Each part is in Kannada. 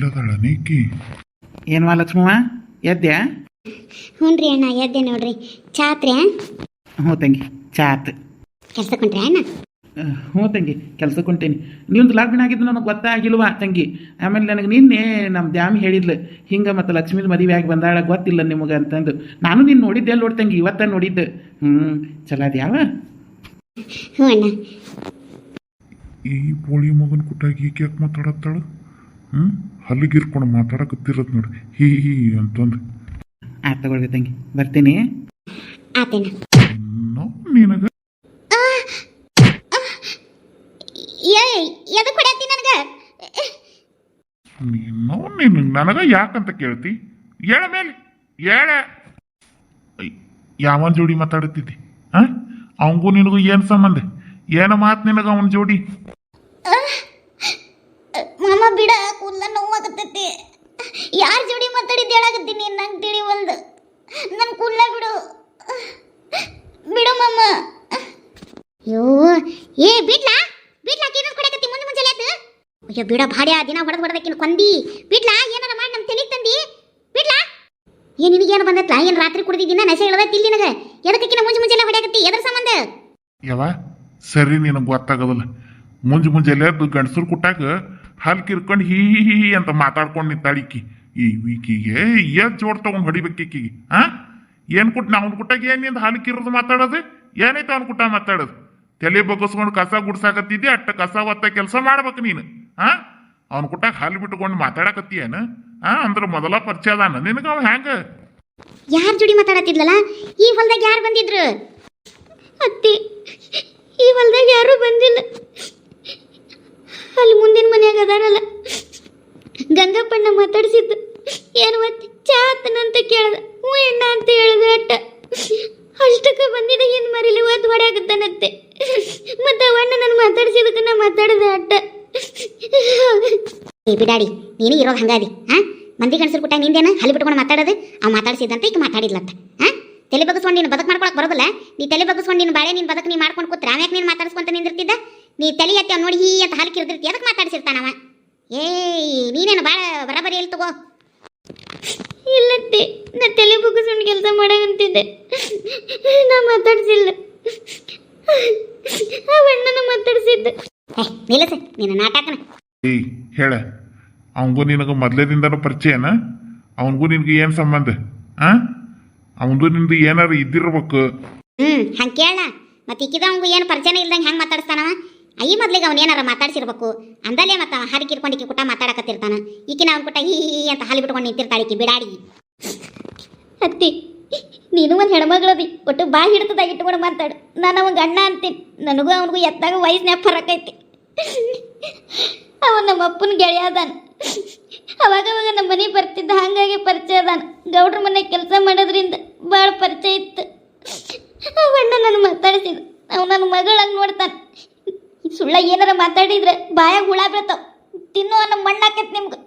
ಎದ್ದದಾಳ ನೀಕಿ ಏನ್ವಾ ಲಕ್ಷ್ಮವ್ವ ಎದ್ದ್ಯಾ? ಹ್ಞೂ ರೀ ಅಣ್ಣ ಎದ್ದೆ ನೋಡ್ರಿ. ಚಾತ್ರೆ ಹ್ಞೂ ತಂಗಿ ಚಾತ್. ಕೆಲ್ಸಕ್ಕೆ ಹೊಂಟ್ರಿ ಅಣ್ಣ? ಹ್ಞೂ ತಂಗಿ ಕೆಲ್ಸಕ್ಕೆ ಹೊಂಟೇನಿ. ನಿಮ್ದು ಲಗ್ನ ಆಗಿದ್ದು ನನಗೆ ಗೊತ್ತಾಗಿಲ್ವಾ ತಂಗಿ. ಆಮೇಲೆ ನನಗೆ ನಿನ್ನೆ ನಮ್ಮ ದ್ಯಾಮಿ ಹೇಳಿದ್ಲು ಹಿಂಗೆ ಮತ್ತು ಲಕ್ಷ್ಮೀದ ಮದುವೆ ಆಗಿ ಬಂದಾಳ ಗೊತ್ತಿಲ್ಲ ನಿಮಗೆ ಅಂತಂದು. ನಾನು ನೀನು ನೋಡಿದ್ದೆ ನೋಡಿ ತಂಗಿ, ಇವತ್ತ ನೋಡಿದ್ದು. ಚಲೋ ಅದ್ಯಾವ? ಹ್ಞೂ ಅಣ್ಣ. ಈ ಪೋಳಿ ಮಗನ ಕುಟ್ಟಾಗಿ ಈಕೆ ಯಾಕೆ ಮಾತಾಡತ್ತಾಳು? ಹಲ್ಲಿಗಿರ್ಕೊಂಡು ಮಾತಾಡಕತ್ತಿರತ್ ನೋಡಿ ಹೀ ಅಂತಂದು. ಆಯ್ತು ತಗೊಳ್ಳಿ ತಂಗಿ, ಬರ್ತೀನಿ. ಆತೇನ ನಿನಗ ಎದಕ್ಕೆ ಹೊಡ್ಯಾತಿ ನನಗೆ? ನೀನು ನನಗ ಯಾಕಂತ ಕೇಳ್ತಿ? ಏಳ ಮೇಲೆ ಏಳ. ಯಾವನ್ ಜೋಡಿ ಮಾತಾಡುತ್ತಿದ್ದಿ? ಅವಂಗೂ ನಿನಗೂ ಏನು ಸಂಬಂಧ? ಏನ ಮಾತು ನಿನಗ ಅವನ ಜೋಡಿ? ಮಾಮ ಬಿಡ, ಕೂದಲ ನೋವಾಗತ್ತೈತಿ. ಯಾರ ಜೋಡಿ ಮಾತಾಡಿದ್ದು ಹೇಳಾಕತ್ತೀನಿ ನಂಗೆ ತಿಳಿವಲ್ದು. ನನ್ನ ಕೂದಲ ಬಿಡು ಬಿಡು ಮಾಮ. ಅಯ್ಯೋ ಏ ಬಿಡ್ಲಾ ಬಿಡ್ಲಾ, ಏನಂತ ಕೊಡಕತ್ತಿ ಮುಂದೆ ಮುಂಜಾನೆ ಅದು? ಅಯ್ಯೋ ಬಿಡ ಭಾಡ್ಯ, ದಿನ ಹೊಡೆದಕ್ಕಿನ ಕೊಂದಿ. ಬಿಡ್ಲಾ, ಏನಾರ ಮಾಡಿ ನಮ್ಮ ತಲೆಗೆ ತಂದಿ. ಬಿಡ್ಲಾ. ಏ ನಿನಗೇನು ಬಂದತ್ಲ? ಏನು ರಾತ್ರಿ ಕುಡಿದಿದ್ದೀನ ನಶೆ ಇಳದತ್ತಿಲ್ಲ ನಿನಗೆ? ಎದಕ್ಕಿನ ಮುಂಜಾನೆ ಹೊಡ್ಯಾಕತ್ತಿ? ಎದ್ರ ಸಂಬಂಧ? ಯಾವ ಸರಿ ನಿನಗೆ ಗೊತ್ತಾಗೋದಿಲ್ಲ. ಮುಂಜಾನೆ ಎದ್ದು ಗಂಡಸರು ಕುಟ್ಟಾಗ ಹಲ್ ಕಿರ್ಕೊಂಡು ಹೀ ಅಂತ ಮಾತಾಡ್ಕೊಂಡು ನಿಂತಾಳಿಕ್ಕಿ. ಈ ವೀಕಿಗೆ ಏನ್ ಜೋಡ್ ತಗೊಂಡು ಹೊಡಿಬೇಕಿಕ್ಕಿಗೆ? ಏನು ಕುಟ್ ಅವ್ನ ಕುಟ್ಟಾಗ ಏನಿಂದ ಹಾಲು ಕಿರೋದು ಮಾತಾಡೋದು? ಏನೈತೆ ಅವ್ನ ಕುಟ್ಟ ಮಾತಾಡೋದು? ತಲೆ ಬಗ್ಗಿಸ್ಕೊಂಡು ಕಸ ಗುಡ್ಸಾಕತ್ತಿದ್ದಿ, ಅಟ್ಟ ಕಸ ಒತ್ತ ಕೆಲಸ ಮಾಡ್ಬೇಕು ನೀನು. ಅವ್ನ ಕುಟ್ಟಾಗ ಹಾಲು ಬಿಟ್ಕೊಂಡು ಮಾತಾಡಕತ್ತೀಯೇನು? ಅಂದ್ರೆ ಮೊದಲ ಪರಿಚಯ ಅದಾನ ನಿನಗ ಅವ ಹ್ಯಾಂಗ? ಯಾರ ಜೋಡಿ ಮಾತಾಡತ್ತಿದ್ಲಲ್ಲ? ಈ ಹೊಲ್ದಾಗ ಯಾರು ಬಂದಿದ್ರು? ಅತ್ತಿ, ಈ ಹೊಲ್ದಾಗ ಯಾರು ಬಂದಿಲ್ಲ. ಅಲ್ಲಿ ಮುಂದಿನ ಮನ್ಯಾಗ ಅದಾರಲ್ಲ ಗಂಗಪ್ಪಣ್ಣ ಮಾತಾಡ್ಸಿದ್ದು. ಏನು ಅತ್ತಿ ಚಾತನಂತ ಕೇಳ್ದ. ಹ್ಞೂ ಎಣ್ಣ ಅಂತ ಹೇಳ್ದೆ. ಅಷ್ಟಕ್ಕೆ ಬಂದಿದ್ದ ಹಿಂದ್ ಮರಿಲಿ ಒದ್ದು ಹೊಡ್ಯಾಕತ್ತಾನತ್ತೆ. ಮತ್ತೆ ಅವಣ್ಣ ನಾನು ಮಾತಾಡ್ಸಿದಕ್ಕೆ ನಾ ಮಾತಾಡಿದೆ ಅಟ್ಟ. ಏ ಬಿಡಾಡಿ, ನೀನು ಇರೋದು ಹಂಗಾದಿ. ಮಂದಿ ಗಂಡಸರು ಕುಟ್ಟ ನಿಂದೇನ ಹಲ್ಲಿ ಬಿಟ್ಕೊಂಡು ಮಾತಾಡೋದು? ಅವ್ ಮಾತಾಡ್ಸಿದಂತ ಈಗ ಮಾತಾಡಿದ್ಲಂತ. ತಲೆ ಬಗ್ಗಿಸ್ಕೊಂಡು ನೀನು ಬದುಕು ಮಾಡ್ಕೊಳಕ್ ಬರೋದಿಲ್ಲ? ನೀ ತಲೆ ಬಗ್ಗಿಸ್ಕೊಂಡು ನೀನು ಬಾಳೆ ನೀನು ಬದುಕು ನೀ ಮಾಡ್ಕೊಂಡು ಕೂತ್ರೆ ಆಮ್ಯಾಕೆ ನೀನು ಮಾತಾಡ್ಸ್ಕೊಂತ ನಿಂದಿರ್ತಿದ್ದ? ನೀ ತಲೆ ಎತ್ತಿ ಅವ್ನು ನೋಡಿ ಹೀ ಅಂತ ಹಾಲು ಕಿರಿದಿರ್ತಿ. ಅದಕ್ಕೆ ಮಾತಾಡ್ಸಿರ್ತಾನವ. ನೀನೇನು ಭಾಳ ಬರಬರಿ ಎಲ್ಲಿ ತಗೋ. ಇಲ್ಲತ್ತಿ, ನಾ ತಲೆ ಬಗ್ಗಿಸ್ಕೊಂಡು ಕೆಲಸ ಮಾಡಂತಿದ್ದೆ. ನಾ ಮಾತಾಡ್ಸಿಲ್ಲ, ಅವಣ್ಣನ ಮಾತಾಡ್ಸಿದ್ದೆ. ನಿಲ್ಲಸ ನೀನು ನಾಟಕನ. ಹೇಳ, ಅವನಿಗೂ ನಿನಗೆ ಮೊದಲೇದಿಂದನೂ ಪರಿಚಯನ? ಅವನಿಗೂ ನಿನಗೆ ಏನು ಸಂಬಂಧ? ಅವನದು ನಿಂದು ಏನಾರು ಇದ್ದಿರ್ಬೇಕು. ಹಂಗೆ ಕೇಳ. ಮತ್ತೆ ಇಕ್ಕಿದವಂಗು ಏನು ಪರಿಚಯ ಇಲ್ದಂಗೆ ಹೆಂಗೆ ಮಾತಾಡ್ಸ್ತಾನವ? ಈ ಮೊದ್ಲಿಗೆ ಅವ್ನು ಏನಾರ ಮಾತಾಡ್ಸಿರ್ಬೇಕು. ಅಂದಲೇ ಮತ್ತೆ ಹಾಲು ಕಿರ್ಕೊಂಡು ಕುಟ ಮಾತಾಡಕತ್ತಿರ್ತಾನ. ಈಕಿನ ಅವ್ನ ಕುಟ ಹೀ ಅಂತ ಹಾಲು ಬಿಟ್ಕೊಂಡು ನಿಂತಿರ್ತಾಳಿಕಿ ಬಿಡಾಡಿ. ಅತ್ತಿ, ನೀನು ಒಂದು ಹೆಣ್ಮಗಳದಿ, ಒಟ್ಟು ಬಾ ಹಿಡ್ತದಾಗ ಇಟ್ಕೊಂಡು ಮಾತಾಡು. ನಾನು ಅವಂಗೆ ಅಣ್ಣ ಅಂತೀನಿ. ನನಗೂ ಅವನಿಗೂ ಎತ್ತಾಗ ವಯಸ್ಸಿನಾಗ ಫರಕ್ ಐತಿ. ಅವನು ನಮ್ಮ ಅಪ್ಪನ ಗೆಳೆಯ ಅದಾನ. ಅವಾಗವಾಗ ನಮ್ಮ ಮನೆ ಬರ್ತಿದ್ದ, ಹಾಗಾಗಿ ಪರಿಚಯ ಅದಾನ. ಗೌಡ್ರ ಮನೆ ಕೆಲಸ ಮಾಡೋದ್ರಿಂದ ಭಾಳ ಪರಿಚಯ ಇತ್ತು. ಅವಣ್ಣ ನಾನು ಮಾತಾಡ್ಸಿದ್ದು. ಅವ್ ನನ್ನ ಮಗಳಂಗೆ ನೋಡ್ತಾನೆ. ಸುಳ್ಳ ಏನಾರ ಮಾತಾಡಿದ್ರೆ ಬಾಯಾಗ ಹುಳ ಬೀಳ್ತಾವ. ತಿನ್ನೋ ಅನ್ನೋ ಮಣ್ಣಾಕೈತಿ ನಿಮ್ಗೆ.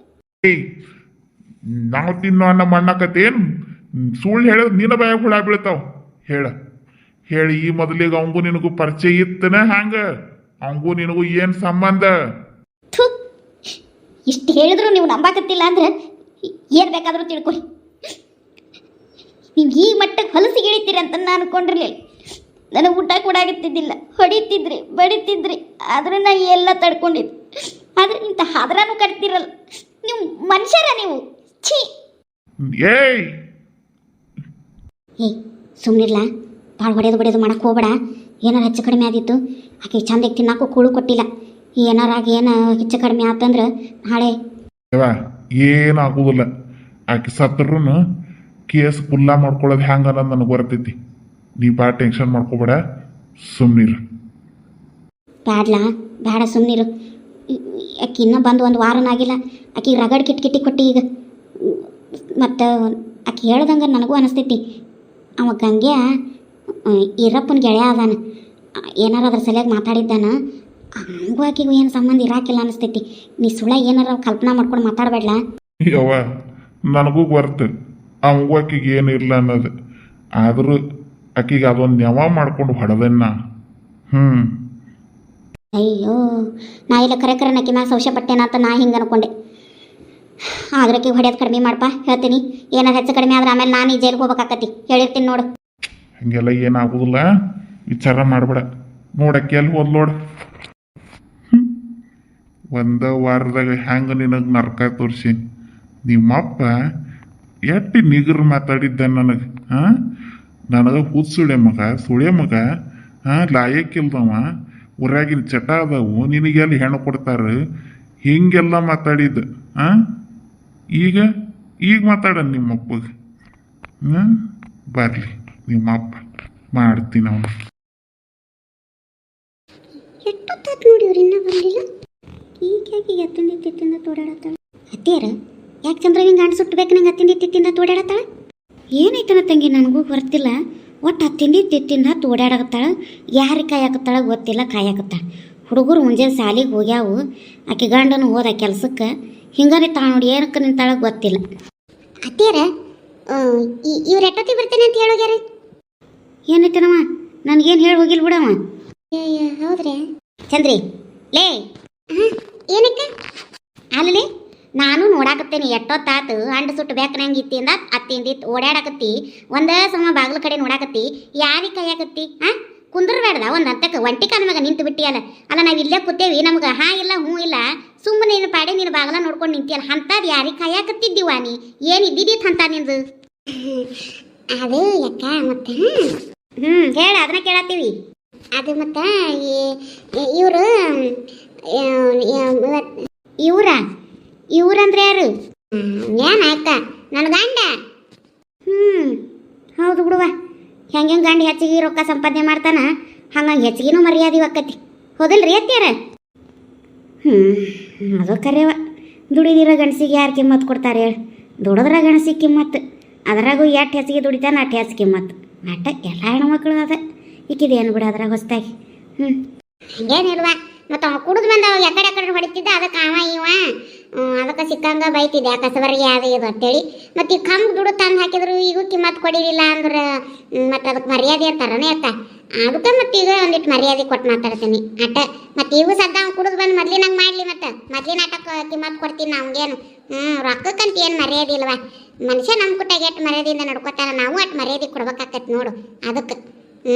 ನಾವು ತಿನ್ನೋ ಅನ್ನೋ ಮಣ್ಣಾಕತಿ ಏನು? ಸುಳ್ಳು ಹೇಳಿದ್ರೆ ನಿನ್ನ ಬಾಯಾಗ ಹುಳ ಬೀಳ್ತಾವ. ಹೇಳಿ ಈ ಮೊದಲಿಗೆ ಅವಂಗೂ ನಿನಗೂ ಪರಿಚಯ ಇತ್ತನ ಹ್ಯಾಂಗ? ಅವಂಗೂ ನಿನಗೂ ಏನು ಸಂಬಂಧ? ಇಷ್ಟು ಹೇಳಿದ್ರು ನೀವು ನಂಬಾಕತ್ತಿಲ್ಲ ಅಂದ್ರೆ ಏನು ಬೇಕಾದರೂ ತಿಳ್ಕೊಳ್ಳಿ. ನೀವು ಈ ಮಟ್ಟಕ್ಕೆ ಹೊಲಸಿಗೆ ಇಳಿತೀರಿ ಅಂತ ನಾನು ಅನ್ಕೊಂಡಿರ್ಲಿಲ್ಲ. ನನಗೆ ಊಟ ಕೊಡಾಗುತ್ತಿದ್ದಿಲ್ಲ, ಹೊಡಿತಿದ್ರಿ ಬಡಿತಿದ್ರಿ, ಆದ್ರೆ ನಾ ಎಲ್ಲ ತಡ್ಕೊಂಡಿದ್ದೆ. ಆದ್ರೆ ಇಂಥ ಹಾದ್ರಾನು ಕಟ್ತಿರಲ್ಲ ನೀವು. ಮನುಷ್ಯರ ನೀವು? ಛೀ. ಏಯ್ ಸುಮ್ಮನಿರ್ಲ, ಭಾಳ ಹೊಡೆಯೋದು ಮಾಡಕ್ಕೆ ಹೋಗ್ಬೇಡ. ಏನಾರು ಹೆಚ್ಚು ಕಡಿಮೆ ಆದಿತ್ತು, ಆಕೆ ಚಂದಕ್ಕೆ ತಿನ್ನಕ್ಕೂ ಕೂಳು ಕೊಟ್ಟಿಲ್ಲ. ಏನಾರಾಗಿ ಏನು ಹೆಚ್ಚು ಕಡಿಮೆ ಆತಂದ್ರೆ ನಾಳೆ ಏನಾಗುದಿಲ್ಲ. ಆಕೆ ಸತ್ರೂ ಕೇಸ್ ಕುಲ್ಲ ಮಾಡ್ಕೊಳ್ಳೋದು ಹ್ಯಾಂಗ ಅನ್ನೋದು ನನಗೆ ಬರ್ತೈತಿ. ನೀ ಭಾಳ ಟೆನ್ಷನ್ ಮಾಡ್ಕೋಬೇಡ, ಸುಮ್ಮನಿರು. ಬೇಡ ಸುಮ್ಮನಿರು. ಆಕೆ ಇನ್ನೂ ಬಂದು ಒಂದು ವಾರನಾಗಿಲ್ಲ. ಆಕೆ ರಗಡ್ ಕಿಟ್ಕಿಟ್ಟಿ ಕೊಟ್ಟು ಈಗ ಮತ್ತು ಆಕೆ ಹೇಳ್ದಂಗೆ ನನಗೂ ಅನಿಸ್ತೈತಿ. ಅವ ಗಂಗೆ ಈರಪ್ಪನ ಗೆಳೆಯ ಅದಾನ. ಏನಾರ ಅದ್ರ ಸಲುವಾಗಿ ಮಾತಾಡಿದ್ದಾನ. ಹಂಗೂ ಆಕೆಗೂ ಏನು ಸಂಬಂಧ ಇರಾಕಿಲ್ಲ ಅನಿಸ್ತೈತಿ. ನೀ ಸುಳ್ಳ ಏನಾರ ಕಲ್ಪನಾ ಮಾಡ್ಕೊಂಡು ಮಾತಾಡಬೇಡ್ಲ. ಯವ್ವ ನನಗೂ ಬರ್ತು ಅವಂಗೂ ಆಕೆಗೆ ಏನು ಇಲ್ಲ ಅನ್ನೋದು. ಆದರೂ ಆಕೆಗೆ ಅದೊಂದು ನೆವ ಮಾಡ್ಕೊಂಡು ಹೊಡೆದನ್ನ. ಅಯ್ಯೋ, ನಾ ಇಲ್ಲ ಕರೆ ಆಕೆ ಮ್ಯಾಗ ಸಂಶಯ ಪಟ್ಟೇನ ಅಂತ ನಾ ಹಿಂಗೆ ಅನ್ಕೊಂಡೆ. ಆಗ್ರಕ್ಕೆ ಹೊಡೆಯೋದು ಕಡಿಮೆ ಮಾಡಪ್ಪ ಹೇಳ್ತೀನಿ. ಏನಾರು ಹೆಚ್ಚು ಕಡಿಮೆ ಆದ್ರೆ ಆಮೇಲೆ ನಾನು ಈ ಜೈಲಿಗೆ ಹೋಗ್ಬೇಕಾಕತಿ ಹೇಳಿರ್ತೀನಿ ನೋಡು. ಹಂಗೆಲ್ಲ ಏನಾಗೋದಿಲ್ಲ, ವಿಚಾರ ಮಾಡಬೇಡ. ನೋಡಕ್ಕೆ ಎಲ್ಲಿ ಹೋದ್ ನೋಡು. ಒಂದ ವಾರದಾಗ ಹೆಂಗೆ ನಿನಗೆ ನರ್ಕ ತೋರಿಸೀನಿ. ನಿಮ್ಮಪ್ಪ ಎಟ್ಟು ನಿಗರ್ ಮಾತಾಡಿದ್ದ ನನಗೆ. ನನಗೆ ಸುಳೆ ಮಗ ಲಾಯಕ್ಕಿಲ್ದವ, ಊರಾಗಿನ ಚಟ ಅದಾವು, ನಿನಗೆಲ್ಲಿ ಹೆಣ್ಣು ಕೊಡ್ತಾರೆ, ಹಿಂಗೆಲ್ಲ ಮಾತಾಡಿದ್ದ. ಈಗ ಮಾತಾಡ ನಿಮ್ಮಪ್ಪಗೆ. ಬರಲಿ ನಿಮ್ಮಪ್ಪ, ಮಾಡ್ತೀನಿ ಅವನು. ಎಷ್ಟೊತ್ತಾತ್ ನೋಡಿ ಇವ್ರು ಇನ್ನೂ ಬರಲಿಲ್ಲ. ಈಗ ಯಾಕೆ ಎತ್ತಿಂದ ತಿತ್ತಿಂದ ತೋಡಾಡತ್ತಾಳೆ ಅತ್ತಿಯರ? ಯಾಕೆ ಚಂದ್ರ ಹಿಂಗೆ ಗಂಡು ಸುಟ್ಟಬೇಕು ನಂಗೆ ಹತ್ತಿಂದ ತಿತ್ತಿಂದ ತೋಡಾಡತ್ತಾಳೆ? ಏನೈತನ ತಂಗಿ ನನಗೂ ಬರ್ತಿಲ್ಲ. ಒಟ್ಟು ಹತ್ತಿಂದ ತಿತ್ತಿಂದ ತೋಡಾಡಕತ್ತಾಳೆ. ಯಾರಿಗೆ ಕಾಯಾಕತ್ತಾಳೆ ಗೊತ್ತಿಲ್ಲ, ಕಾಯಾಕತ್ತಾಳೆ. ಹುಡುಗರು ಮುಂಜಾನೆ ಸಾಲಿಗೆ ಹೋಗ್ಯಾವು, ಆಕೆ ಗಂಡನು ಹೋದ ಕೆಲಸಕ್ಕೆ. ಹಿಂಗಾರಿ ತಾಳು ನೋಡಿ ಏನಕ್ಕೆ ನಿಂತಾಳೆ ಗೊತ್ತಿಲ್ಲ. ಅತ್ತಿಯರ ಇವ್ರು ಎಷ್ಟೊತ್ತಿಗೆ ಬರ್ತೇನೆ ಅಂತ ಹೇಳೋಗ್ಯಾರ? ಏನೈತನವ ನನಗೇನು ಹೇಳಿ ಹೋಗಿಲ್ಲ ಬಿಡವ. ಹೌದ್ರಿ ಚಂದ್ರಿ ಲೇ ಏನಕ್ಕೆ ಅಲ್ಲೇ ನಾನು ನೋಡಾಕತ್ತೇನಿ. ಎಷ್ಟೊತ್ತಾತು ಅಂಡು ಸುಟ್ಟು ಬೇಕನಂಗೆ ಇತ್ತಿಂದ ಅತ್ತಿಂದಿತ್ತು ಓಡಾಡಕತ್ತಿ. ಒಂದೇ ಸಮ ಬಾಗಿಲ ಕಡೆ ನೋಡಾಕತ್ತಿ. ಯಾರಿಗೆ ಕೈಯಾಕತ್ತಿ? ಕುಂದ್ರಬೇಡ್ದ ಒಂದು ಅಂತಕ್ಕೆ ಒಂಟಿ ಕಾಲ ಮ್ಯಾಗ ನಿಂತು ಬಿಟ್ಟಿಯಲ್ಲ. ಅಲ್ಲ ನಾವು ಇಲ್ಲೇ ಕೂತೇವಿ, ನಮ್ಗೆ ಇಲ್ಲ ಹ್ಞೂ ಇಲ್ಲ, ಸುಮ್ಮನೆ ನೀನು ಪಾಡೆ ನೀನು ಬಾಗಲ ನೋಡ್ಕೊಂಡು ನಿಂತಿಯಲ್ಲ. ಅಂಥದ್ದು ಯಾರಿಗೆ ಕಾಯಾಕತ್ತಿದ್ದೀವ ನೀ? ಏನು ಇದ್ದಿದ್ದಿತ್ತು ಅಂತ ನಿಂದು? ಅದು ಯಾಕ ಮತ್ತೆ ಹೇಳ, ಅದನ್ನ ಕೇಳತ್ತೀವಿ. ಅದು ಮತ್ತೆ ಇವರು ಇವ್ರಂದ್ರೆ ಯಾರು? ಏನಾಯ್ತ ನನ್ನ ಗಂಡ. ಹೌದು ಬಿಡುವ. ಹೆಂಗೆ ಗಂಡ ಹೆಚ್ಚಿಗೆ ರೊಕ್ಕ ಸಂಪಾದನೆ ಮಾಡ್ತಾನ, ಹಂಗಂಗೆ ಹೆಚ್ಚಿಗೆನೂ ಮರ್ಯಾದೆ ಒಕ್ಕತಿ. ಹೌದಲ್ರಿ ಅತ್ಯಾರ? ಅದು ಕರೆಯವ. ದುಡಿದಿರೋ ಗಣಸಿಗೆ ಯಾರು ಕಿಮ್ಮತ್ತು ಕೊಡ್ತಾರೆ ಹೇಳಿ? ದುಡಿದ್ರ ಗಣಸಿಗೆ ಕಿಮ್ಮತ್ತು, ಅದರಾಗೂ ಎಷ್ಟು ಹೆಚ್ಚಿಗೆ ದುಡಿತಾನೆ ಅಷ್ಟು ಹೆಚ್ಚು ಕಿಮ್ಮತ್ತು. ಅಟ್ಟ ಎಲ್ಲ ಹೆಣ್ಮಕ್ಳು ಅದ. ಈಕಿದೇನು ಬಿಡ ಅದ್ರಾಗ ಹೊಸ್ದಾಗಿ. ಹಂಗೇನಿಲ್ವ, ಮತ್ತು ಅವ ಕುಡಿದು ಬಂದ ಅವಾಗ ಎಕಡೆ ಹೊಡಿತಿದ್ದ, ಅದಕ್ಕೆ ಅವ ಇವ ಅದಕ್ಕೆ ಸಿಕ್ಕಂಗ ಬೈತಿದ್ದೆ ಕಸಬರಿಗೆ ಅದು ಇದು ಅಂತೇಳಿ. ಮತ್ತು ಈಗ ಕಂಬ ದುಡ್ಡು ತಂದು ಹಾಕಿದ್ರು ಈಗೂ ಕಿಮ್ಮತ್ತು ಕೊಡಿಲಿಲ್ಲ ಅಂದ್ರೆ ಮತ್ತು ಅದಕ್ಕೆ ಮರ್ಯಾದೆ ಇರ್ತಾರನೇ ಅಕ್ಕ. ಅದಕ್ಕೆ ಮತ್ತು ಈಗ ಒಂದಿಟ್ಟು ಮರ್ಯಾದೆ ಕೊಟ್ಟು ಮಾತಾಡ್ತೀನಿ ಅಟ್ಟ. ಮತ್ತು ಈಗೂ ಸದ್ದ ಅವ್ನು ಕುಡಿದು ಬಂದು ಮೊದ್ಲಿನಂಗೆ ಮಾಡಲಿ, ಮತ್ತು ಮೊದ್ಲಿನ ಆಟಕ್ಕೆ ಕಿಮ್ಮತ್ತು ಕೊಡ್ತೀನಿ ನಮ್ಗೇನು. ರೊಕ್ಕಕ್ಕಂತ ಏನು ಮರ್ಯಾದೆ ಇಲ್ವ. ಮನುಷ್ಯ ನಮ್ಮ ಕುಟ್ಟಾಗ ಎಷ್ಟು ಮರ್ಯಾದೆಯಿಂದ ನಡ್ಕೋತಾರ, ನಾವು ಅಷ್ಟು ಮರ್ಯಾದೆ ಕೊಡ್ಬೇಕಾಕತ್ ನೋಡು. ಅದಕ್ಕೆ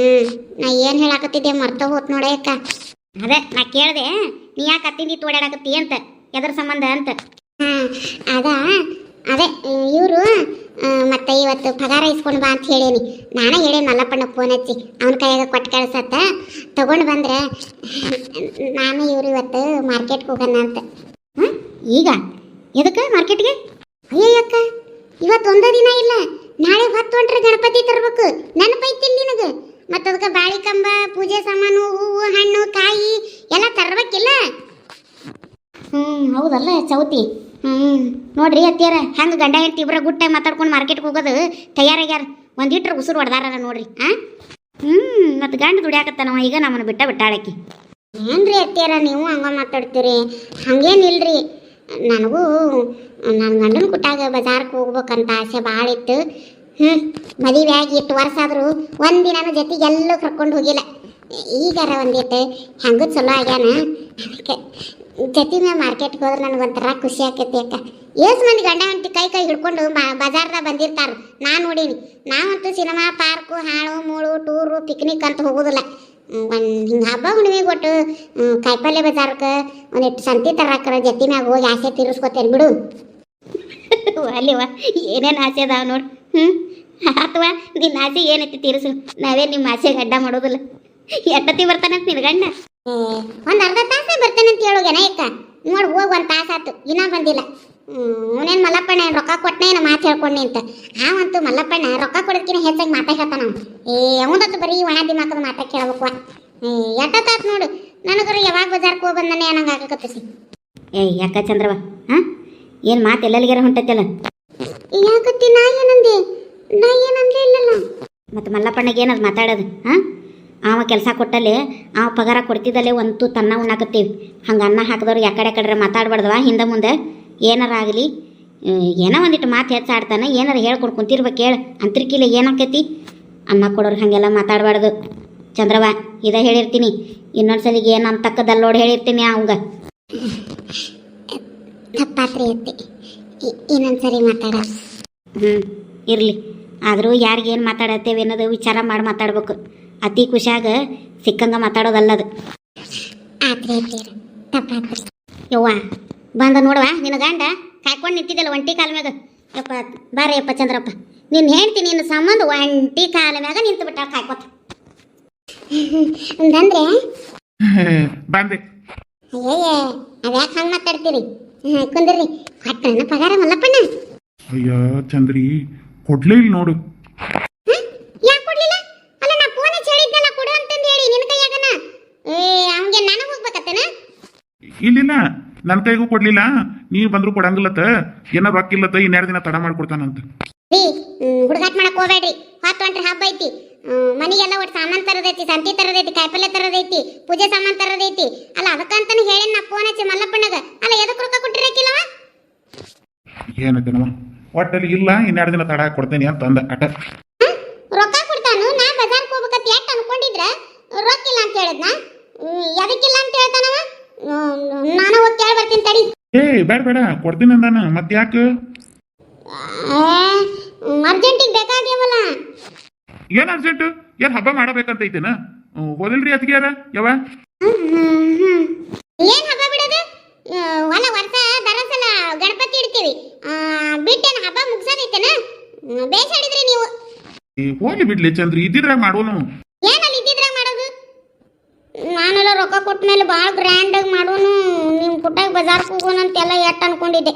ನಾ ಏನು ಹೇಳಾಕತ್ತಿದ್ದೆ ಮರ್ತ ಹೋತ್ ನೋಡ ಅಕ್ಕ. ಅದೇ ನಾ ಕೇಳಿದೆ, ನೀ ಯಾಕೆ ಅತ್ತಿಂದಿ ತೋಡಾಡಕತ್ತಿ ಅಂತ, ಎದ್ರ ಸಂಬಂಧ ಅಂತ. ಅದೇ ಇವರು ಮತ್ತೆ ಇವತ್ತು ಪಗಾರ ಇಸ್ಕೊಂಡು ಬಾ ಅಂತ ಹೇಳೇನಿ. ನಾನೇ ಹೇಳೇನಿ ಮಲ್ಲಪ್ಪಣ್ಣ ಫೋನ್ ಹಚ್ಚಿ, ಅವನ ಕೈಯಾಗ ಕೊಟ್ಟು ಕಳ್ಸತ್ತ ತಗೊಂಡು ಬಂದ್ರೆ ನಾನು ಇವ್ರು ಇವತ್ತು ಮಾರ್ಕೆಟ್ಗೆ ಹೋಗೋಣ ಅಂತ. ಈಗ ಎದಕ್ಕೆ ಮಾರ್ಕೆಟ್ಗೆ? ಅಯ್ಯಕ್ಕ ಇವತ್ತು ಒಂದೇ ದಿನ ಇಲ್ಲ, ನಾಳೆ ಹೊತ್ತು ಹೊಂಟ್ರೆ ಗಣಪತಿ ತರ್ಬೇಕು. ನೆನಪೈತಿಲ್ಲ ನಿನಗೆ? ಮತ್ತು ಅದಕ್ಕೆ ಬಾಳಿ ಕಂಬ, ಪೂಜೆ ಸಾಮಾನು, ಹೂವು, ಹಣ್ಣು, ಕಾಯಿ ಎಲ್ಲ ತರ್ಬೇಕಿಲ್ಲ? ಹೌದಲ್ಲ ಚೌತಿ. ನೋಡ್ರಿ ಅತ್ತಿಯಾರ, ಹೆಂಗೆ ಗಂಡ ಹೆಂಡತಿ ಇಬ್ಬರ ಗುಟ್ಟಾಗಿ ಮಾತಾಡ್ಕೊಂಡು ಮಾರ್ಕೆಟ್ಗೆ ಹೋಗೋದು ತಯಾರಾಗ್ಯಾರ. ಒಂದಿಟ್ರೆ ಉಸಿರು ಹೊಡೆದಾರ ನೋಡ್ರಿ. ಮತ್ತು ಗಂಡು ದುಡಿಯಾಕತ್ತಾನವ, ಈಗ ನಮ್ಮನ್ನು ಬಿಟ್ಟಾಳಕಿ. ಏನ್ರಿ ಅತ್ತಿಯಾರ ನೀವು ಹಂಗ ಮಾತಾಡ್ತೀರಿ? ಹಂಗೇನಿಲ್ರಿ, ನನಗೂ ನನ್ನ ಗಂಡನ ಕುಟ್ಟಾಗ ಬಜಾರ್ಗೆ ಹೋಗ್ಬೇಕಂತ ಆಸೆ ಭಾಳ ಇತ್ತು. ಮದುವೆ ಆಗಿ ಇಷ್ಟು ವರ್ಷ ಆದರೂ ಒಂದಿನ ಜೊತೆಗೆ ಎಲ್ಲೂ ಕರ್ಕೊಂಡು ಹೋಗಿಲ್ಲ. ಈಗಾರ ಒಂದಿಟ್ಟು ಹೆಂಗೂ ಚಲೋ ಆಗ್ಯಾನ. ಅದಕ್ಕೆ ಜೊತೆ ಮೇಲೆ ಮಾರ್ಕೆಟ್ಗೆ ಹೋದ್ರೆ ನನಗೊಂಥರ ಖುಷಿ ಆಕೈತಿ ಅಕ್ಕ. ಎಷ್ಟು ಮಂದಿ ಗಂಡ ಹೆಂಡತಿ ಕೈ ಹಿಡ್ಕೊಂಡು ಬಜಾರ್ದಾಗ ಬಂದಿರ್ತಾರೆ, ನಾನು ನೋಡೀನಿ. ನಾವಂತೂ ಸಿನಿಮಾ, ಪಾರ್ಕು, ಹಾಳು ಮೂಳು, ಟೂರು, ಪಿಕ್ನಿಕ್ ಅಂತ ಹೋಗೋದಿಲ್ಲ. ಒಂದು ಹಿಂಗೆ ಹಬ್ಬ ಹುಣ್ಣಿಮೆ ಕೊಟ್ಟು ಕಾಯಿಪಲ್ಲೆ ಬಜಾರ್ಗೆ ಒಂದಿಟ್ಟು ಸಂತಿ ತರಾಕರ ಜೊತೆ ಮ್ಯಾಗ ಹೋಗಿ ಆಸೆ ತೀರಿಸ್ಕೊತೇನೆ ಬಿಡು. ಅಲ್ಲಿವ ಏನೇನು ಆಸೆ ಅದಾವ ನೋಡು. ಅಥವಾ ನಿನ್ನ ಆಸೆ ಏನೈತಿ ತೀರಿಸು, ನಾವೇ ನಿಮ್ಮ ಆಸೆಗೆ ಅಡ್ಡ ಮಾಡೋದಿಲ್ಲ. ಎಟ್ಟತಿ ಬರ್ತಾನಂತ ನಿನ್ನ ಗಂಡ? ಒಂದು ಅರ್ಧ ತಾಸೇ ಬರ್ತಾನೆ ಅಂತ ಹೇಳೋಗೇನ ಅಕ್ಕ. ನೋಡಿ ಹೋಗಿ ಒಂದು ತಾಸು ಆಯ್ತು, ಇನ್ನೂ ಬಂದಿಲ್ಲ. ಅವನೇನು ಮಲ್ಲಪ್ಪಣ್ಣ ರೊಕ್ಕ ಕೊಟ್ಟನೆ ಏನೋ ಮಾತು ಹೇಳ್ಕೊಂಡೆ ಅಂತ. ಅವಂತೂ ಮಲ್ಲಪ್ಪಣ್ಣ ರೊಕ್ಕ ಕೊಡೋದಕ್ಕಿಂತ ಹೆಚ್ಚಾಗಿ ಮಾತಾ ಹೇಳ್ತಾನ ಅವ್ನು. ಅವನಂತೂ ಬರೀ ಒಣ ದಿಮಾಕದ ಮಾತಾ ಕೇಳಬೇಕು. ಎಟ್ಟತ್ತಾತು ನೋಡು, ನನಗರು ಯಾವಾಗ ಬಜಾರ್ಗೆ ಹೋಗಿ ಬಂದಾನೆ ಅನ್ನಂಗೆ ಆಗಕತ್ತಿಸಿ. ಯಾಕ ಚಂದ್ರವ, ಏನು ಮಾತು ಎಲ್ಲೆಲ್ಲಿಗಾರ ಹೊಂಟೈತಲ್ಲ? ಯಾಕತ್ತಿ? ನಾ ಏನಂದೆ ಇಲ್ಲಲ್ಲ. ಮತ್ತು ಮಲ್ಲಪ್ಪಣ್ಣಗೆ ಏನದು ಮಾತಾಡೋದು? ಅವ ಕೆಲಸ ಕೊಟ್ಟಲ್ಲಿ ಅವ ಪಗಾರ ಕೊಡ್ತಿದ್ದಲ್ಲೇ ಒಂದು ತನ್ನ ಉಣ್ಣಾಕತ್ತೀವಿ. ಹಂಗೆ ಅನ್ನ ಹಾಕಿದವ್ರಿಗೆ ಯಾಕಡೆ ಮಾತಾಡ್ಬಾರ್ದವ. ಹಿಂದೆ ಮುಂದೆ ಏನಾರ ಆಗಲಿ, ಏನೋ ಒಂದಿಟ್ಟು ಮಾತು ಹೆಚ್ಚಾಡ್ತಾನೆ, ಏನಾರ ಹೇಳ್ಕೊಂಡು ಕುಂತಿರ್ಬೇಕು. ಹೇಳು ಅಂತರ್ಕಿಲ್ಲ ಏನಾಕೈತಿ? ಅನ್ನ ಕೊಡೋರು ಹಾಗೆಲ್ಲ ಮಾತಾಡಬಾರ್ದು ಚಂದ್ರವ. ಇದೇ ಹೇಳಿರ್ತೀನಿ, ಇನ್ನೊಂದ್ಸಲಿಗೆ ಏನು ಅಂತಕ್ಕದಲ್ಲೋಡು ಹೇಳಿರ್ತೀನಿ ಅವಂಗ. ತಪ್ಪಾತ್ರಿ ಅತ್ತಿ, ಇನ್ನೊಂದ್ಸರಿ ಮಾತಾಡ. ಇರಲಿ, ಆದರೂ ಯಾರಿಗೇನು ಮಾತಾಡತ್ತೇವೆ ಅನ್ನೋದು ವಿಚಾರ ಮಾಡಿ ಮಾತಾಡ್ಬೇಕು. ಅತಿ ಖುಷಿಯಾಗ ಸಿಕ್ಕಂಗ ಮಾತಾಡೋದಲ್ಲದು. ಆತ್ರಿ ತಪ್ಪಾತ್ರಿ. ಯವ್ವ ಬಂದ ನೋಡುವ, ನಿನ್ನ ಗಂಡ ಕಾಯ್ಕೊಂಡು ನಿಂತಿದ್ದಲ್ಲ ಒಂಟಿ ಕಾಲ ಮ್ಯಾಗ. ಯಪ್ಪ ಬಾರೆ ಯಪ್ಪ ಚಂದ್ರಪ್ಪ, ನಿನ್ನ ಹೆಂಡ್ತಿ ನಿನ್ನ ಸಂಬಂಧ ಒಂಟಿ ಕಾಲ ಮ್ಯಾಗ ನಿಂತು ಬಿಟ್ಟ ಕಾಯ್ಕೋತ. ಅಂತಂದ್ರೆ ಬಂದೆ. ಅಯ್ಯಯ್ಯ ಅದ್ಯಾಕೆ ಹಂಗೆ ಮಾತಾಡ್ತೀರಿ? ಕುಂದ್ರಿ, ಕೊಟ್ಟನ ಪಗಾರ ಮಲ್ಲಪ್ಪಣ್ಣ? ಅಯ್ಯ ಚಂದ್ರಿ, ಕೊಡ್ಲೇ ಇಲ್ಲ ನೋಡು. ಯಾಕೆ ಕೊಡ್ಲಿಲ್ಲ? ಅಲ್ಲ ನಾ ಫೋನ್ ಹಚ್ಚಿ ಹೇಳಿದ್ನಲ್ಲ ಕೊಡು ಅಂತಂದು ಹೇಳಿ ನಿನ್ನ ಕೈಯಾಗನ. ಹಂಗೆ ನನಗೆ ಹೋಗ್ಬೇಕತ್ತನ? ಇಲ್ಲಿಲ್ಲ, ನನ್ನ ಕೈಗೂ ಕೊಡ್ಲಿಲ್ಲ. ನೀವು ಬಂದ್ರು ಕೊಡಂಗಿಲ್ಲತ್ತ, ಏನೋ ರೊಕ್ಕಿಲ್ಲತ್ತ, ಇನ್ನೆರಡು ದಿನ ತಡ ಮಾಡ್ಕೊಡ್ತಾನಂತ. ರೀ ಹುಡುಗಾಟ್ ಮಾಡಕ್ ಹೋಗ್ಬೇಡ್ರಿ. ಹೊತ್ತು ಹೊಂಟ್ರೆ ಹಬ್ಬ ಐತಿ, ಮನೆಗೆಲ್ಲ ಒಟ್ಟು ಸಾಮಾನು ತರದೈತಿ, ಸಂತಿ ತರದೈತಿ, ಕಾಯಿಪಲ್ಲೆ ತರದೈತಿ, ಪೂಜೆ ಸಾಮಾನು ತರದೈತಿ. ಅಲ್ಲ ಅದಕ್ಕಂತಾನೆ ಹೇಳೇನ್ ನಾ ಫೋನ್ ಹಚ್ಚಿ ಮಲ್ಲಪ್ಪಣ್ಣಗ. ಅಲ್ಲ ಎದಕ್ಕೆ ರೊಕ್ಕ ಕೊಟ್ಟಿರಕಿಲ್ಲವ? ಏನತ್ತೇನವ, ಒಟ್ಟಲ್ಲಿ ಇಲ್ಲ, ಇನ್ನೆರಡು ದಿನ ತಡ ಕೊಡ್ತೇನೆ ಅಂತ ಅಂದ ಅಟ. ರೊಕ್ಕ ಕೊಡ್ತಾನು? ನಾ ಬಜಾರ್ಗೆ ಹೋಗ್ಬೇಕಂತ ಎಷ್ಟು ಅನ್ಕೊಂಡಿದ್ರ ರೊಕ್ಕಿಲ್ಲ ಅಂತ ಹೇಳಿದ್ನ? ಎದಕ್ಕಿಲ್ಲ ಅಂತ ಹೇಳ್ತಾನವ? ನಾನು ಹೋಗಿ ಕೇಳಿ ಬರ್ತೀನಿ ತಡಿ. ಬೇಡ ಬೇಡ, ಕೊಡ್ತೀನಿ ಅಂದಾನ, ಮತ್ತೆ ಯಾಕೆ? ಅರ್ಜೆಂಟಿಗೆ ಬೇಕಾಗ್ಯವಲ್ಲ. ಏನ್ ಅರ್ಜೆಂಟು? ಏನ್ ಹಬ್ಬ ಮಾಡಬೇಕಂತೈತೇನ? ಹೋದಿಲ್ರಿ ಅತಿಗ್ಯಾರ ಯಾವ? ಏನ್ ಹಬ್ಬ ಬಿಡೋದು? ಹೊಲ ವರ್ಷ ದರಸಲ ಗಣಪತಿ ಇಡ್ತೀವಿ, ಬಿಟ್ಟೇನ ಹಬ್ಬ ಮುಗ್ಸೋದೈತೇನ? ಬೇಸಾಡಿದ್ರಿ ನೀವು. ಹೋಗ್ಲಿ ಬಿಡ್ಲಿ ಚಂದ್ರಿ, ಇದ್ದಿದ್ರಾಗ ಮಾಡೋನು. ಏನಲ್ಲಿ ಇದ್ದಿದ್ರಾಗ ಮಾಡೋದು? ನಾನೆಲ್ಲ ರೊಕ್ಕ ಕೊಟ್ಟ ಮೇಲೆ ಭಾಳ ಗ್ರ್ಯಾಂಡಾಗಿ ಮಾಡೋನು. ನಿಮ್ಮ ಕುಟ್ಟಾಗ ಬಜಾರ್ಗೆ ಹೋಗೋಣ ಅಂತೆಲ್ಲ ಎಟ್ಟು ಅನ್ಕೊಂಡಿದ್ದೆ.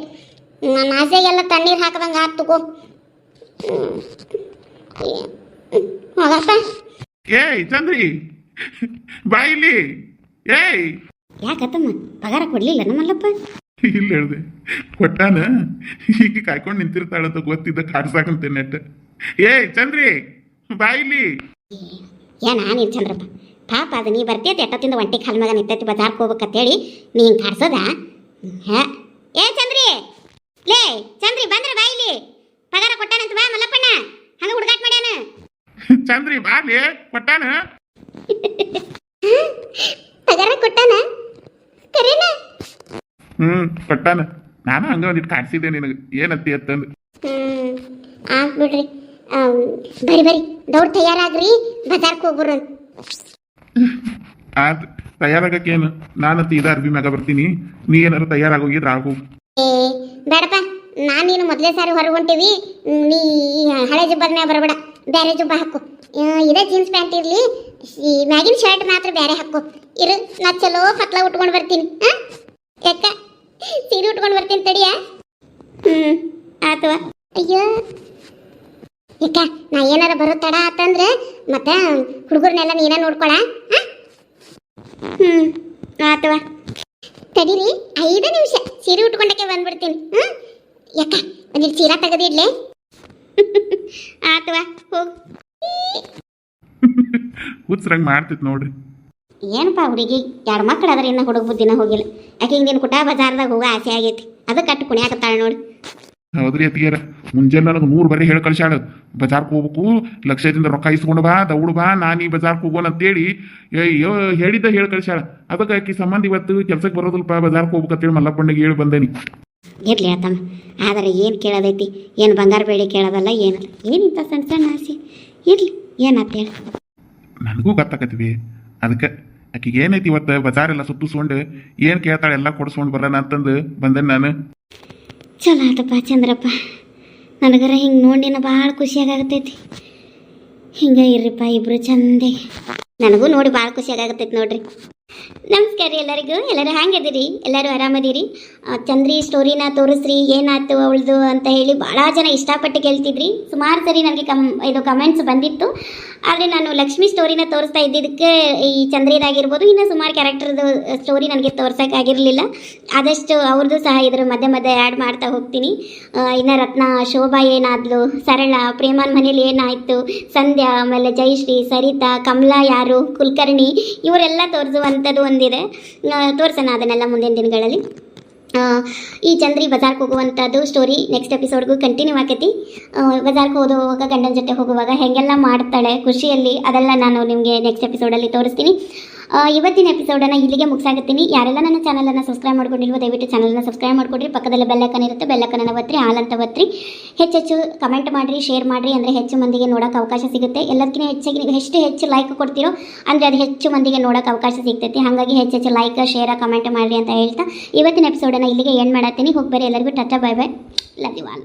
ನನ್ನ ಆಸೆಗೆಲ್ಲ ತಣ್ಣೀರು ಹಾಕದಂಗೆ ಆತುಕೋ. ಹೋಗಪ್ಪ. ಏಯ್ ಚಂದ್ರಿ, ಬಾ ಇಲ್ಲಿ. ಏಯ್ ಯಾಕತ್ತಮ್ಮ ಪಗಾರ ಕೊಡ್ಲಿಲ್ಲ ನಮ್ಮಲ್ಲಪ್ಪ? ಇಲ್ಲ ಹೇಳ್ದೆ, ಕೊಟ್ಟಾನ. ಈಗ ಕಾಯ್ಕೊಂಡು ನಿಂತಿರ್ತಾಳಂತ ಗೊತ್ತಿದ್ದ ಕಾಡ್ಸಾಕಂತೆ ನೆಟ್. ಏಯ್ ಚಂದ್ರಿ, ಬಾ ಇಲ್ಲಿ. ಏನ ನೀನು ಚಂದ್ರಪ್ಪ, ಪಾಪ ಅದು ನೀ ಬರ್ತೈತಿ ಎಟ್ಟತ್ತಿಂದ ಒಂಟಿ ಕಾಲ ಮ್ಯಾಗ ನಿಂತೈತಿ ಬಜಾರ್ಗೆ ಹೋಗ್ಬೇಕಂತೇಳಿ ನೀ ಹಿಂಗೆ ಕಾಡ್ಸೋದ? ಏ ಚಂದ್ರಿ, ಲೇ ಚಂದ್ರಿ ಬಂದ್ರೆ ಬಾ ಇಲ್ಲಿ. ಪಗಾರ ಕೊಟ್ಟಾನಂತ ಬಾ ಮಲ್ಲಪ್ಪಣ್ಣ, ಹಂಗ ಹುಡುಗಾಟ ಮಾಡ್ಯಾನ. ಚಂದ್ರಿ ಬಾಲಿ, ಕೊಟ್ಟಾನ. ಪಗಾರ ಕೊಟ್ಟಾನ? ಕರೇನ? ಕೊಟ್ಟಾನ. ನಾನು ಹಂಗ ಒಂದಿಟ್ಟು ಕಾಡ್ಸಿದ್ದೆ ನಿನಗೆ, ಏನತ್ತಿ ಅಂತಂದು. ಆತ್ ಬಿಡ್ರಿ. ಬರಿ ಬರಿ ದೌಡ್ ತಯಾರಾಗ್ರಿ, ಬಜಾರ್ಗೆ ಹೋಗ್ಬರು. ಆದ್ ತಯಾರಾಗಕ್ಕೇನು, ನಾನಂತ ಇದ ಅರ್ಬಿ ಮ್ಯಾಗ ಬರ್ತೀನಿ. ನೀ ಏನಾರು ತಯಾರಾಗೋಗಿದ್ರ ಆಗು. ಏ ಬೇಡಪ್ಪ, ನಾನು ನೀನು ಮೊದಲೇ ಸಾರಿ ಹೊರಗೆ ಹೊಂಟಿವಿ. ನೀ ಹಳೆ ಜುಬ್ಬದ ಮ್ಯಾಗ ಬರಬೇಡ, ಬೇರೆ ಜುಬ್ಬ ಹಾಕು. ಇದೇ ಜೀನ್ಸ್ ಪ್ಯಾಂಟ್ ಇರಲಿ, ಈ ಮ್ಯಾಗಿನ ಶರ್ಟ್ ಮಾತ್ರ ಬೇರೆ ಹಾಕು. ಇರು, ನಾ ಚಲೋ ಪತ್ಲ ಉಟ್ಕೊಂಡು ಬರ್ತೀನಿ. ಯಾಕ ಸೀರೆ ಉಟ್ಕೊಂಡು ಬರ್ತೀನಿ ತಡಿಯ. ಆತವ. ಅಯ್ಯೋ ಯಾಕ ನಾ ಏನಾರ ಬರೋ ತಡ ಆತಂದ್ರೆ ಮತ್ತೆ ಹುಡುಗರ್ನೆಲ್ಲ ನೀನ ನೋಡ್ಕೊಳ. ಆತವ, ತಡೀರಿ 5 ನಿಮಿಷ, ಸೀರೆ ಉಟ್ಕೊಂಡಕ್ಕೆ ಬಂದ್ಬಿಡ್ತೀನಿ. ಯಾಕ ಒಂದಿಟ್ಟು ಚೀಲ ತೆಗೆದಿಡ್ಲೆ? ಆತವ ಹೋಗ್. ಹುಚ್ಚರಂಗ್ ಮಾಡ್ತಿತ್ ನೋಡ್ರಿ. ಏನಪ್ಪ ಹುಡುಗಿ 2 ಮಕ್ಕಳು ಅದ್ರ ಇನ್ನ ಹುಡುಗ ಬುದ್ಧಿನ ಹೋಗಿಲ್ಲ. ಆಕೆಗೆ ನೀನು ಕುಟಾ ಬಜಾರ್ದಾಗ ಹೋಗೋ ಆಸೆ ಆಗೈತಿ, ಅದು ಕಟ್ಟು ಕುಣಿಯಾಕತ್ತಾಳ ನೋಡಿ. ಹೌದ್ರಿ ಅತ್ತಿಗೆರ, ಮುಂಜಾನೆ ನನಗೆ 100 ಬರೀ ಹೇಳಿ ಕಳ್ಸ್ಯಾಳ. ಬಜಾರ್ಗೆ ಹೋಗ್ಬೇಕು, ಲಕ್ಷದಿಂದ ರೊಕ್ಕ ಇಸ್ಕೊಂಡು ಬಾ, ದೌಡು ಬಾ, ನಾನು ಈ ಬಜಾರ್ಗೆ ಹೋಗೋಣ ಅಂತೇಳಿ ಅಯ್ಯೋ ಹೇಳಿದ್ದ ಹೇಳಿ ಕಳ್ಸ್ಯಾಳ. ಅದಕ್ಕೆ ಆಕಿ ಸಂಬಂಧ ಇವತ್ತು ಕೆಲ್ಸಕ್ಕೆ ಬರೋದಿಲ್ಪ, ಬಜಾರ್ಗೆ ಹೋಗ್ಬೇಕಂತೇಳಿ ಮಲ್ಲಪ್ಪಣ್ಣಿಗೆ ಹೇಳಿ ಬಂದೇನಿ. ಇರ್ಲಿ ಆತಮ್ಮ, ಆದರೆ ಏನು ಕೇಳೋದೈತಿ? ಏನು ಬಂಗಾರ ಬೇಡಿ ಕೇಳೋದಲ್ಲ, ಏನಲ್ಲ, ಏನಿಂತ ಸಣ್ಣ ಸಣ್ಣ ಆಸೆ ಇರ್ಲಿ, ಏನಂತ ಹೇಳಿ. ನನಗೂ ಗೊತ್ತಾಕತ್ವಿ. ಅದಕ್ಕೆ ಆಕಿಗೆ ಏನೈತಿ ಇವತ್ತು ಬಜಾರೆಲ್ಲ ಸುತ್ತಿಸ್ಕೊಂಡು ಏನು ಕೇಳ್ತಾಳೆ ಎಲ್ಲ ಕೊಡಿಸ್ಕೊಂಡು ಬರೋಣ ಅಂತಂದು ಬಂದೇನೆ ನಾನು. ಚಲೋ ಆತಪ್ಪ ಚಂದ್ರಪ್ಪ, ನನಗರ ಹಿಂಗೆ ನೋಡಿನ ಭಾಳ ಖುಷಿಯಾಗತೈತಿ. ಹಿಂಗೆ ಇರ್ರಿಪ್ಪ ಇಬ್ರು ಚಂದೆ. ನನಗೂ ನೋಡಿ ಭಾಳ ಖುಷಿಯಾಗತೈತಿ ನೋಡ್ರಿ. ನಮಸ್ಕಾರ ರೀ ಎಲ್ಲರಿಗೂ. ಎಲ್ಲರೂ ಹ್ಯಾಂಗದಿರಿ? ಎಲ್ಲರೂ ಆರಾಮದಿರಿ? ಚಂದ್ರಿ ಸ್ಟೋರಿನ ತೋರಿಸ್ರಿ, ಏನಾಯ್ತು ಅವಳದು ಅಂತ ಹೇಳಿ ಭಾಳ ಜನ ಇಷ್ಟಪಟ್ಟು ಕೇಳ್ತಿದ್ರಿ. ಸುಮಾರು ಸರಿ ನನಗೆ ಇದು ಕಮೆಂಟ್ಸ್ ಬಂದಿತ್ತು. ಆದರೆ ನಾನು ಲಕ್ಷ್ಮಿ ಸ್ಟೋರಿನ ತೋರಿಸ್ತಾ ಇದ್ದಿದ್ದಕ್ಕೆ ಈ ಚಂದ್ರಿದಾಗಿರ್ಬೋದು ಇನ್ನು ಸುಮಾರು ಕ್ಯಾರೆಕ್ಟರ್ದು ಸ್ಟೋರಿ ನನಗೆ ತೋರ್ಸೋಕ್ಕಾಗಿರಲಿಲ್ಲ. ಆದಷ್ಟು ಅವ್ರದ್ದು ಸಹ ಇದ್ರ ಮಧ್ಯೆ ಮಧ್ಯೆ ಆ್ಯಡ್ ಮಾಡ್ತಾ ಹೋಗ್ತೀನಿ. ಇನ್ನು ರತ್ನ, ಶೋಭಾ ಏನಾದ್ಲು, ಸರಳ, ಪ್ರೇಮನ್ ಮನೇಲಿ ಏನಾಯಿತು, ಸಂಧ್ಯಾ, ಆಮೇಲೆ ಜಯಶ್ರೀ, ಸರಿತಾ, ಕಮಲಾ ಯಾರು, ಕುಲಕರ್ಣಿ, ಇವರೆಲ್ಲ ತೋರಿಸುವಂಥದ್ದು ಒಂದಿದೆ. ತೋರಿಸೋಣ ಅದನ್ನೆಲ್ಲ ಮುಂದಿನ ದಿನಗಳಲ್ಲಿ. ಈ ಚಂದ್ರಿ ಬಜಾರ್ಗೆ ಹೋಗುವಂಥದ್ದು ಸ್ಟೋರಿ ನೆಕ್ಸ್ಟ್ ಎಪಿಸೋಡ್ಗೂ ಕಂಟಿನ್ಯೂ ಆಕೈತಿ. ಬಜಾರ್ಗೆ ಹೋಗುವಾಗ ಗಂಡನ ಜೊತೆ ಹೋಗುವಾಗ ಹೇಗೆಲ್ಲ ಮಾಡ್ತಾಳೆ ಖುಷಿಯಲ್ಲಿ, ಅದೆಲ್ಲ ನಾನು ನಿಮಗೆ ನೆಕ್ಸ್ಟ್ ಎಪಿಸೋಡಲ್ಲಿ ತೋರಿಸ್ತೀನಿ. ಇವತ್ತಿನ ಎಪಿಸೋಡನ್ನು ಇಲ್ಲಿಗೆ ಮುಗಿಸಾಗುತ್ತೀನಿ. ಯಾರೆಲ್ಲ ನನ್ನ ಚಾನಲನ್ನು ಸಬ್ಸ್ಕ್ರೈಬ್ ಮಾಡ್ಕೊಂಡಿಲ್ವೋ ದಯವಿಟ್ಟು ಚಾನಲನ್ನು ಸಬ್ಸ್ಕ್ರೈಬ್ ಮಾಡ್ಕೊಡ್ರಿ. ಪಕ್ಕದಲ್ಲಿ ಬೆಲ್ ಐಕಾನ್ ಇರುತ್ತೆ, ಬೆಲ್ ಐಕಾನನ್ನು ಒತ್ತಿರಿ, ಹಾಲ್ ಅಂತ ಒತ್ತಿರಿ. ಹೆಚ್ಚೆಚ್ಚು ಕಮೆಂಟ್ ಮಾಡಿರಿ, ಶೇರ್ ಮಾಡಿರಿ, ಅಂದರೆ ಹೆಚ್ಚು ಮಂದಿಗೆ ನೋಡೋಕೆ ಅವಕಾಶ ಸಿಗುತ್ತೆ. ಎಲ್ಲದಕ್ಕಿಂತ ಹೆಚ್ಚಾಗಿ ನೀವು ಹೆಚ್ಚು ಲೈಕ್ ಕೊಡ್ತೀರೋ ಅಂದರೆ ಅದು ಹೆಚ್ಚು ಮಂದಿಗೆ ನೋಡೋಕೆ ಅವಕಾಶ ಸಿಗ್ತೈತಿ. ಹಾಗಾಗಿ ಹೆಚ್ಚೆಚ್ಚು ಲೈಕ್, ಶೇರ್, ಕಮೆಂಟ್ ಮಾಡಿರಿ ಅಂತ ಹೇಳ್ತಾ ಇವತ್ತಿನ ಎಪಿಸೋಡನ್ನು ಇಲ್ಲಿಗೆ ಎಂಡ್ ಮಾಡತ್ತೀನಿ. ಹೋಗಿ ಬರ್ರಿ, ಎಲ್ಲರಿಗೂ tata, bye bye, love you all.